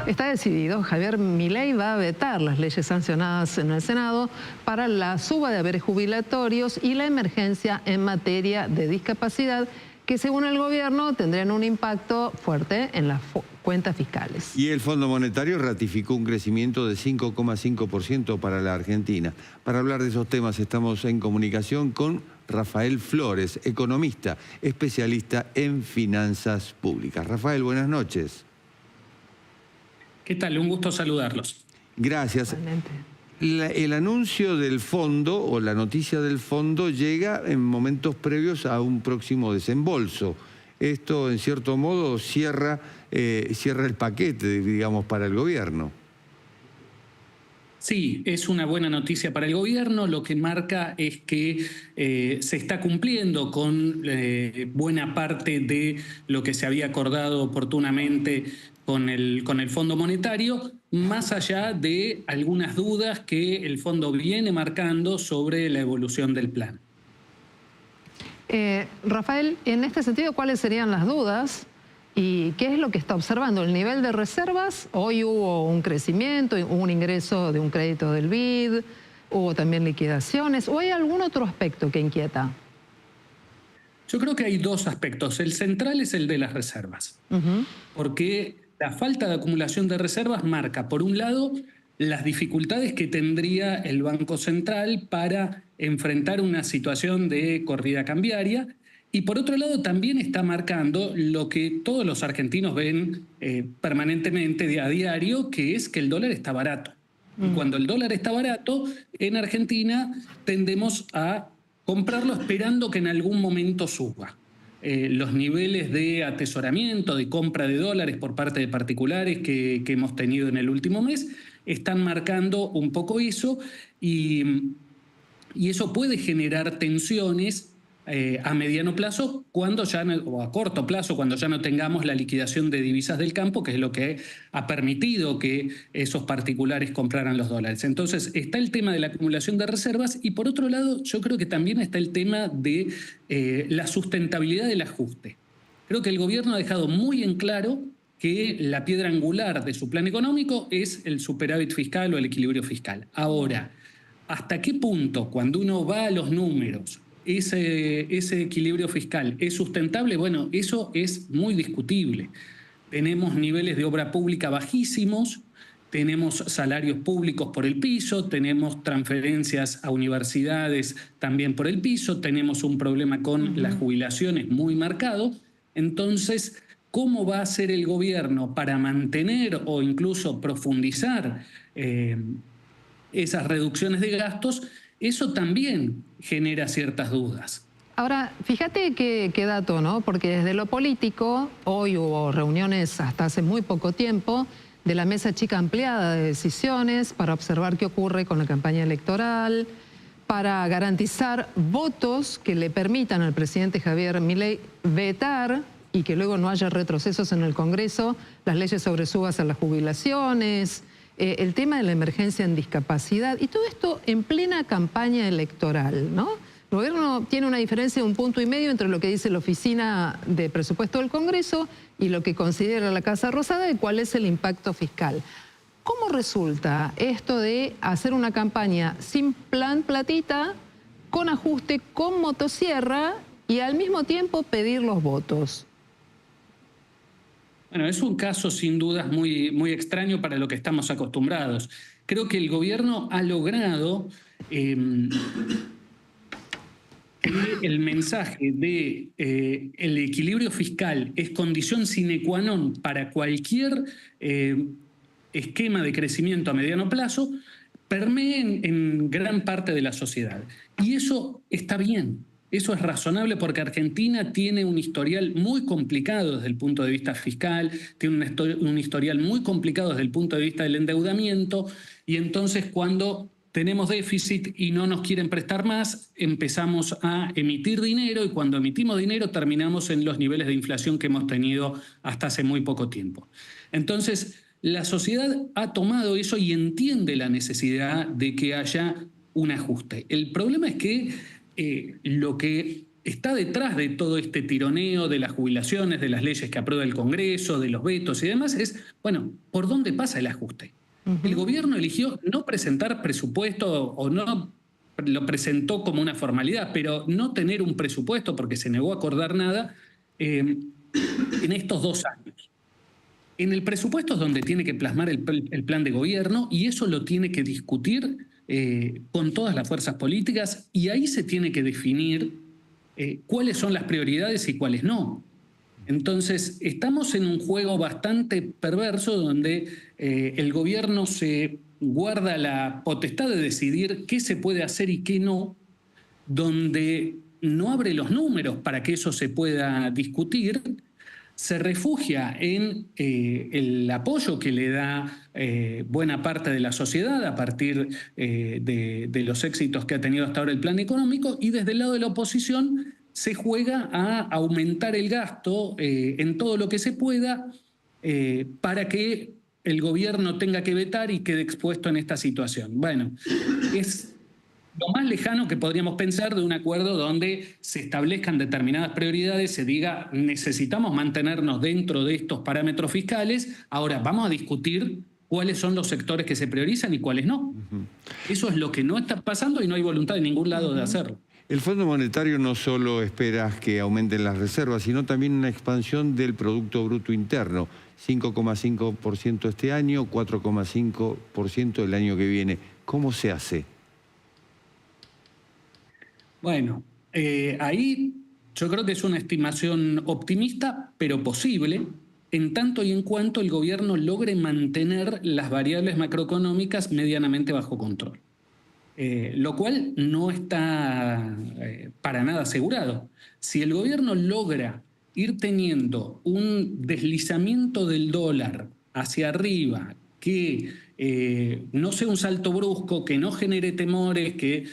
Está decidido, Javier Milei va a vetar las leyes sancionadas en el Senado para la suba de haberes jubilatorios y la emergencia en materia de discapacidad, que según el gobierno tendrían un impacto fuerte en las cuentas fiscales. Y el Fondo Monetario ratificó un crecimiento de 5,5% para la Argentina. Para hablar de esos temas estamos en comunicación con Rafael Flores, economista, especialista en finanzas públicas. Rafael, buenas noches. ¿Qué tal? Un gusto saludarlos. Gracias. El anuncio del fondo o la noticia del fondo llega en momentos previos a un próximo desembolso. Esto, en cierto modo, cierra el paquete, digamos, para el gobierno. Sí, es una buena noticia para el gobierno. Lo que marca es que se está cumpliendo con buena parte de lo que se había acordado oportunamente con el Fondo Monetario, más allá de algunas dudas que el fondo viene marcando sobre la evolución del plan. Rafael, en este sentido, ¿cuáles serían las dudas? ¿Y qué es lo que está observando? ¿El nivel de reservas? Hoy hubo un crecimiento, hubo un ingreso de un crédito del BID, hubo también liquidaciones. ¿O hay algún otro aspecto que inquieta? Yo creo que hay dos aspectos. El central es el de las reservas. Porque la falta de acumulación de reservas marca, por un lado, las dificultades que tendría el Banco Central para enfrentar una situación de corrida cambiaria. Y por otro lado también está marcando lo que todos los argentinos ven permanentemente a diario, que es que el dólar está barato. Y cuando el dólar está barato, en Argentina tendemos a comprarlo esperando que en algún momento suba. Los niveles de atesoramiento, de compra de dólares por parte de particulares que hemos tenido en el último mes, están marcando un poco eso y eso puede generar tensiones a mediano plazo o a corto plazo, cuando ya no tengamos la liquidación de divisas del campo, que es lo que ha permitido que esos particulares compraran los dólares. Entonces está el tema de la acumulación de reservas y por otro lado yo creo que también está el tema de la sustentabilidad del ajuste. Creo que el gobierno ha dejado muy en claro que la piedra angular de su plan económico es el superávit fiscal o el equilibrio fiscal. Ahora, ¿hasta qué punto, cuando uno va a los números, ese equilibrio fiscal es sustentable? Bueno, eso es muy discutible. Tenemos niveles de obra pública bajísimos, tenemos salarios públicos por el piso, tenemos transferencias a universidades también por el piso, tenemos un problema con las jubilaciones muy marcado. Entonces, ¿cómo va a hacer el gobierno para mantener o incluso profundizar esas reducciones de gastos? Eso también genera ciertas dudas. Ahora, fíjate qué dato, ¿no? Porque desde lo político, hoy hubo reuniones hasta hace muy poco tiempo de la mesa chica ampliada de decisiones para observar qué ocurre con la campaña electoral, para garantizar votos que le permitan al presidente Javier Milei vetar y que luego no haya retrocesos en el Congreso, las leyes sobre subas a las jubilaciones, el tema de la emergencia en discapacidad y todo esto en plena campaña electoral, ¿no? El gobierno tiene una diferencia de 1,5 puntos entre lo que dice la Oficina de Presupuesto del Congreso y lo que considera la Casa Rosada de cuál es el impacto fiscal. ¿Cómo resulta esto de hacer una campaña sin plan platita, con ajuste, con motosierra y al mismo tiempo pedir los votos? Bueno, es un caso sin dudas muy extraño para lo que estamos acostumbrados. Creo que el gobierno ha logrado que el mensaje de el equilibrio fiscal es condición sine qua non para cualquier esquema de crecimiento a mediano plazo, permee en gran parte de la sociedad. Y eso está bien. Eso es razonable porque Argentina tiene un historial muy complicado desde el punto de vista fiscal, tiene un historial muy complicado desde el punto de vista del endeudamiento, y entonces cuando tenemos déficit y no nos quieren prestar más, empezamos a emitir dinero y cuando emitimos dinero terminamos en los niveles de inflación que hemos tenido hasta hace muy poco tiempo. Entonces, la sociedad ha tomado eso y entiende la necesidad de que haya un ajuste. El problema es que lo que está detrás de todo este tironeo de las jubilaciones, de las leyes que aprueba el Congreso, de los vetos y demás, es, bueno, ¿por dónde pasa el ajuste? El gobierno eligió no presentar presupuesto o no lo presentó como una formalidad, pero no tener un presupuesto porque se negó a acordar nada en estos 2 años. En el presupuesto es donde tiene que plasmar el plan de gobierno y eso lo tiene que discutir con todas las fuerzas políticas y ahí se tiene que definir cuáles son las prioridades y cuáles no. Entonces, estamos en un juego bastante perverso donde el gobierno se guarda la potestad de decidir qué se puede hacer y qué no, donde no abre los números para que eso se pueda discutir, se refugia en el apoyo que le da buena parte de la sociedad a partir de los éxitos que ha tenido hasta ahora el plan económico y desde el lado de la oposición se juega a aumentar el gasto en todo lo que se pueda para que el gobierno tenga que vetar y quede expuesto en esta situación. Bueno, es lo más lejano que podríamos pensar de un acuerdo donde se establezcan determinadas prioridades, se diga necesitamos mantenernos dentro de estos parámetros fiscales, ahora vamos a discutir cuáles son los sectores que se priorizan y cuáles no. Eso es lo que no está pasando y no hay voluntad de ningún lado de hacerlo. El Fondo Monetario no solo espera que aumenten las reservas, sino también una expansión del Producto Bruto Interno, 5,5% este año, 4,5% el año que viene. ¿Cómo se hace? Bueno, ahí yo creo que es una estimación optimista, pero posible, en tanto y en cuanto el gobierno logre mantener las variables macroeconómicas medianamente bajo control. Lo cual no está para nada asegurado. Si el gobierno logra ir teniendo un deslizamiento del dólar hacia arriba, que no sea un salto brusco, que no genere temores, que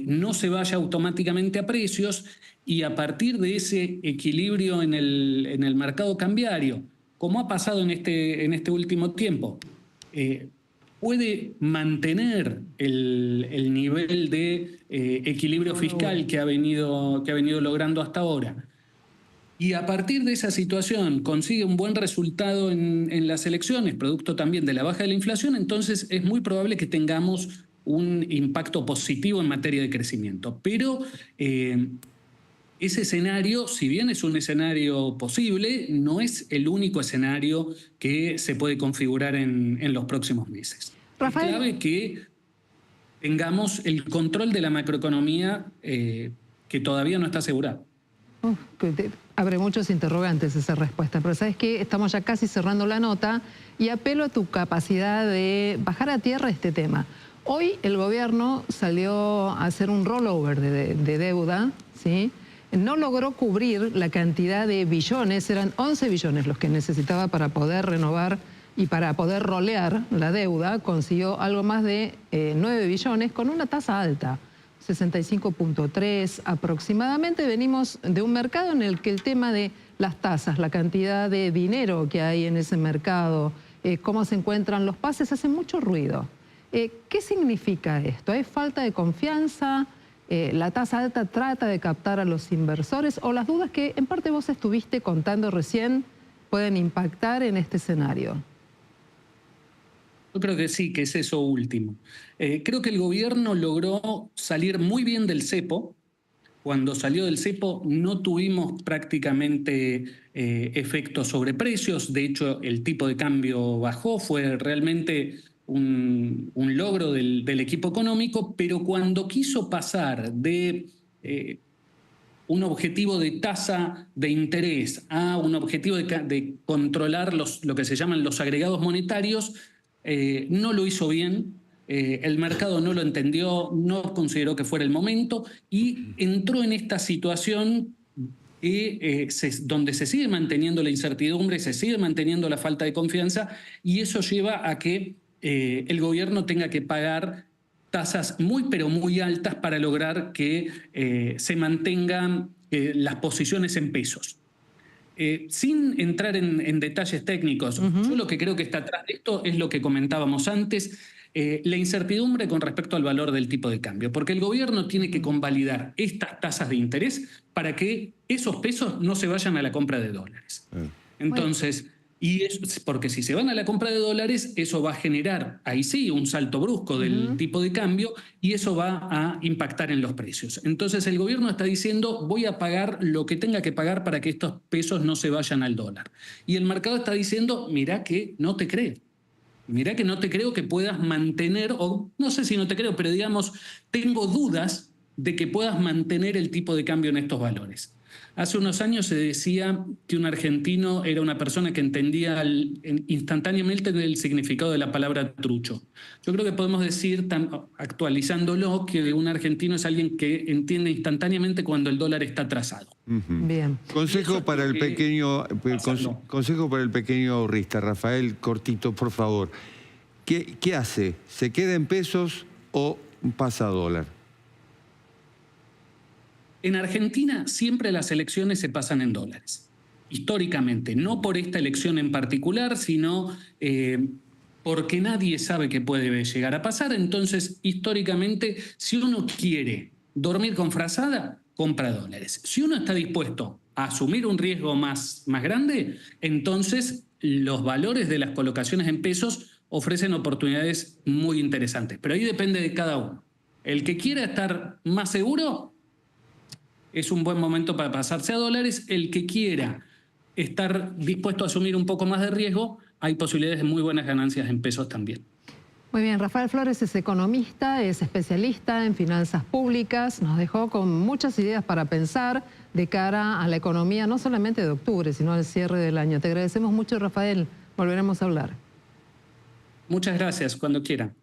no se vaya automáticamente a precios, y a partir de ese equilibrio en el mercado cambiario, como ha pasado en este último tiempo, puede mantener el nivel de equilibrio fiscal que ha venido logrando hasta ahora. Y a partir de esa situación consigue un buen resultado en las elecciones, producto también de la baja de la inflación, entonces es muy probable que tengamos un impacto positivo en materia de crecimiento. Pero ese escenario, si bien es un escenario posible, no es el único escenario que se puede configurar en los próximos meses. Rafael, es clave que tengamos el control de la macroeconomía que todavía no está asegurado. Abre muchos interrogantes esa respuesta, pero ¿sabes qué? Estamos ya casi cerrando la nota y apelo a tu capacidad de bajar a tierra este tema. Hoy el gobierno salió a hacer un rollover de deuda, ¿sí? No logró cubrir la cantidad de billones, eran 11 billones los que necesitaba para poder renovar y para poder rolear la deuda, consiguió algo más de 9 billones con una tasa alta. 65.3 aproximadamente. Venimos de un mercado en el que el tema de las tasas, la cantidad de dinero que hay en ese mercado, cómo se encuentran los pases, hace mucho ruido. ¿Qué significa esto? ¿Hay falta de confianza? ¿La tasa alta trata de captar a los inversores? ¿O las dudas que en parte vos estuviste contando recién pueden impactar en este escenario? Yo creo que sí, que es eso último. Creo que el gobierno logró salir muy bien del cepo. Cuando salió del cepo no tuvimos prácticamente efectos sobre precios. De hecho, el tipo de cambio bajó. Fue realmente un logro del equipo económico. Pero cuando quiso pasar de un objetivo de tasa de interés a un objetivo de controlar lo que se llaman los agregados monetarios, no lo hizo bien, el mercado no lo entendió, no consideró que fuera el momento y entró en esta situación donde se sigue manteniendo la incertidumbre, se sigue manteniendo la falta de confianza y eso lleva a que el gobierno tenga que pagar tasas muy pero muy altas para lograr que se mantengan las posiciones en pesos. Sin entrar en detalles técnicos, yo lo que creo que está atrás de esto es lo que comentábamos antes. la incertidumbre con respecto al valor del tipo de cambio, porque el gobierno tiene que convalidar estas tasas de interés para que esos pesos no se vayan a la compra de dólares. Entonces, porque si se van a la compra de dólares, eso va a generar, ahí sí, un salto brusco del tipo de cambio y eso va a impactar en los precios. Entonces el gobierno está diciendo, voy a pagar lo que tenga que pagar para que estos pesos no se vayan al dólar. Y el mercado está diciendo, mirá que no te creo. Mirá que no te creo que puedas mantener, o no sé si no te creo, pero digamos, tengo dudas de que puedas mantener el tipo de cambio en estos valores. Hace unos años se decía que un argentino era una persona que entendía instantáneamente el significado de la palabra trucho. Yo creo que podemos decir, actualizándolo, que un argentino es alguien que entiende instantáneamente cuando el dólar está atrasado. Bien. Consejo para el pequeño ahorrista, Rafael, cortito, por favor. ¿Qué hace? ¿Se queda en pesos o pasa a dólar? En Argentina siempre las elecciones se pasan en dólares, históricamente, no por esta elección en particular, sino porque nadie sabe qué puede llegar a pasar. Entonces, históricamente, si uno quiere dormir con frazada, compra dólares. Si uno está dispuesto a asumir un riesgo más grande, entonces los valores de las colocaciones en pesos ofrecen oportunidades muy interesantes. Pero ahí depende de cada uno. El que quiera estar más seguro, es un buen momento para pasarse a dólares. El que quiera estar dispuesto a asumir un poco más de riesgo, hay posibilidades de muy buenas ganancias en pesos también. Muy bien, Rafael Flores es economista, es especialista en finanzas públicas, nos dejó con muchas ideas para pensar de cara a la economía, no solamente de octubre, sino al cierre del año. Te agradecemos mucho, Rafael, volveremos a hablar. Muchas gracias, cuando quieran.